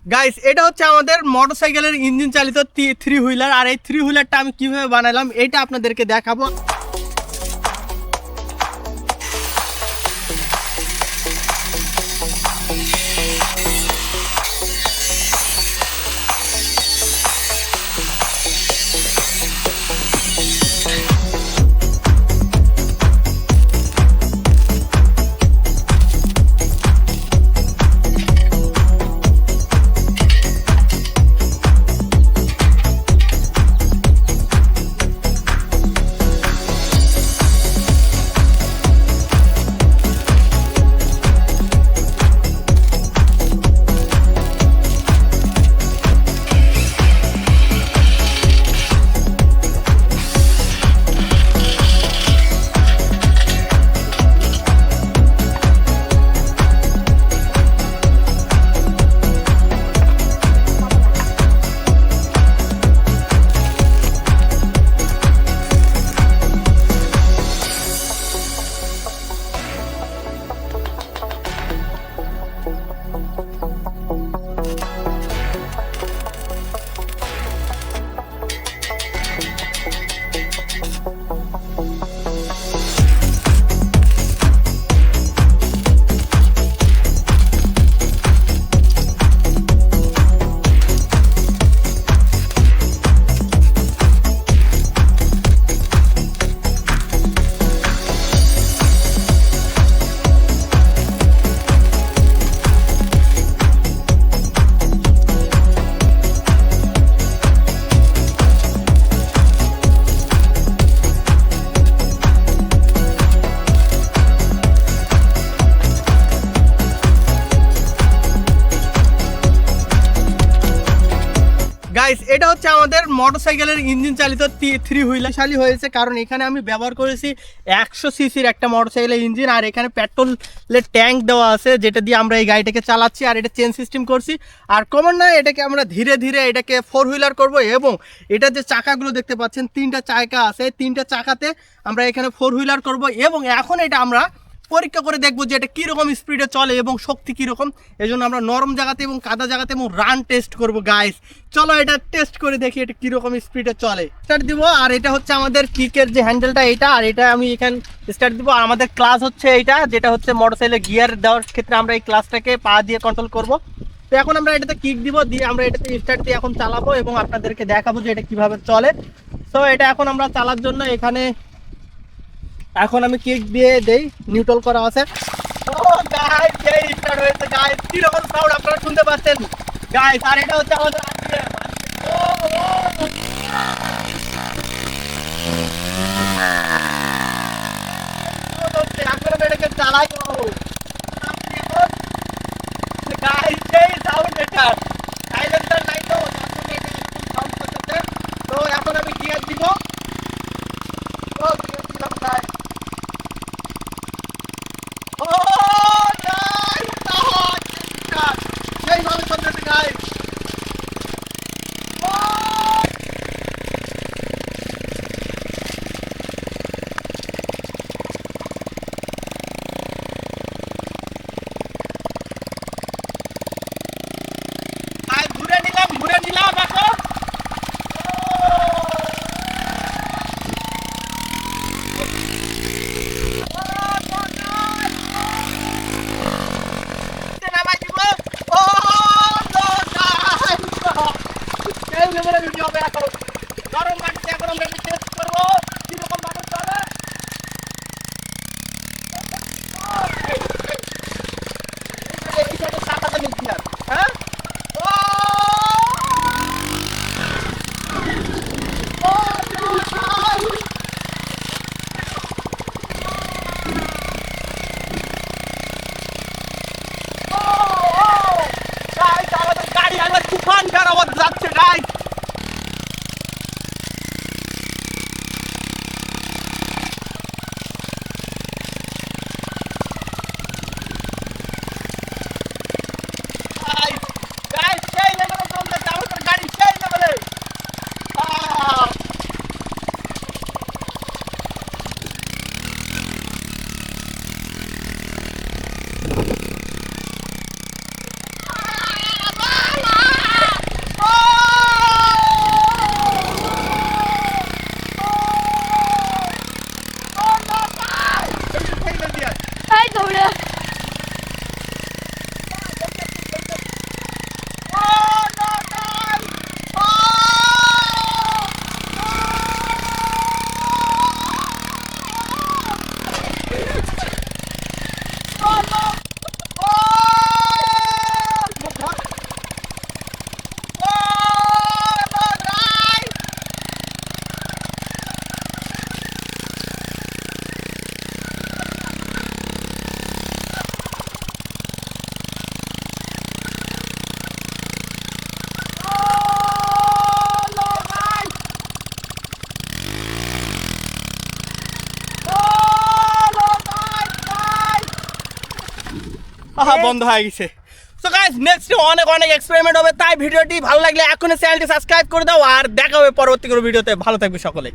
Guys এটা হচ্ছে আমাদের মোটরসাইকেলের ইঞ্জিন চালিত থ্রি হুইলার। আর এই থ্রি হুইলারটা আমি কিভাবে বানালাম এটা আপনাদেরকে দেখাবো। গাইস এটা হচ্ছে আমাদের মোটরসাইকেলের ইঞ্জিন চালিত থ্রি হুইলার শালি হয়েছে, কারণ এখানে আমি ব্যবহার করেছি 100 সিসির একটা মোটরসাইকেলের ইঞ্জিন। আর এখানে পেট্রোলের ট্যাঙ্ক দেওয়া আছে, যেটা দিয়ে আমরা এই গাড়িটাকে চালাচ্ছি। আর এটা চেন সিস্টেম করছি। আর কমন নয়, এটাকে আমরা ধীরে ধীরে এটাকে ফোর হুইলার করব। এবং এটা যে চাকাগুলো দেখতে পাচ্ছেন, 3টা চাকা আছে, 3টা চাকাতে আমরা এখানে ফোর হুইলার করব। এবং এখন এটা আমরা পরীক্ষা করে দেখবো যে এটা কীরকম স্পিডে চলে এবং শক্তি কীরকম। এই জন্য আমরা নরম জায়গাতে এবং কাদা জায়গাতে এবং রান টেস্ট করব। গাইস চলো এটা টেস্ট করে দেখি এটা কীরকম স্পিডে চলে। স্টার্ট দিব। আর এটা হচ্ছে আমাদের কিকের যে হ্যান্ডেলটা, এটা আর এটা আমি এখানে স্টার্ট দিব। আর আমাদের ক্লাস হচ্ছে এইটা, যেটা হচ্ছে মোটরসাইকেলের গিয়ার দেওয়ার ক্ষেত্রে আমরা এই ক্লাসটাকে পা দিয়ে কন্ট্রোল করব। তো এখন আমরা এটাতে কিক দিব, দিয়ে আমরা এটাতে স্টার্ট দিয়ে এখন চালাবো এবং আপনাদেরকে দেখাবো যে এটা কীভাবে চলে। তো এটা এখন আমরা চালার জন্য এখানে এখন আমি কিক দিয়ে দেই, নিউট্রাল করা আছে। ও গাইস এই স্টার্ট হয়েছে। গাইস কি রকম সাউন্ড আপনারা শুনতে পাচ্ছেন গাইস। আর এটা হচ্ছে আমাদের এখন এটাকে চালাই। গাইস এই সাউন্ড এটা সাইলেন্সার নাই তো, সাউন্ড করতেছে। তো এখন আমি গিয়ার দিব। ও গিয়ার দিলাম গাইস। ঘুরে নিলাম এখন। গরম মাটিতে এখন আমরা টেস্ট করবো কিরকম ভাবে চলে। হ্যাঁ আমাদের গাড়ি আমার তুফান আওয়াজ যাচ্ছে গাইস। বন্ধ হয়ে গেছে। সো গাইস নেক্সট অনেক অনেক এক্সপেরিমেন্ট হবে, তাই ভিডিওটি ভালো লাগলে এখনই চ্যানেলটি সাবস্ক্রাইব করে দাও, আর দেখা হবে পরবর্তী কোনো ভিডিওতে। ভালো থাকবে সকলে।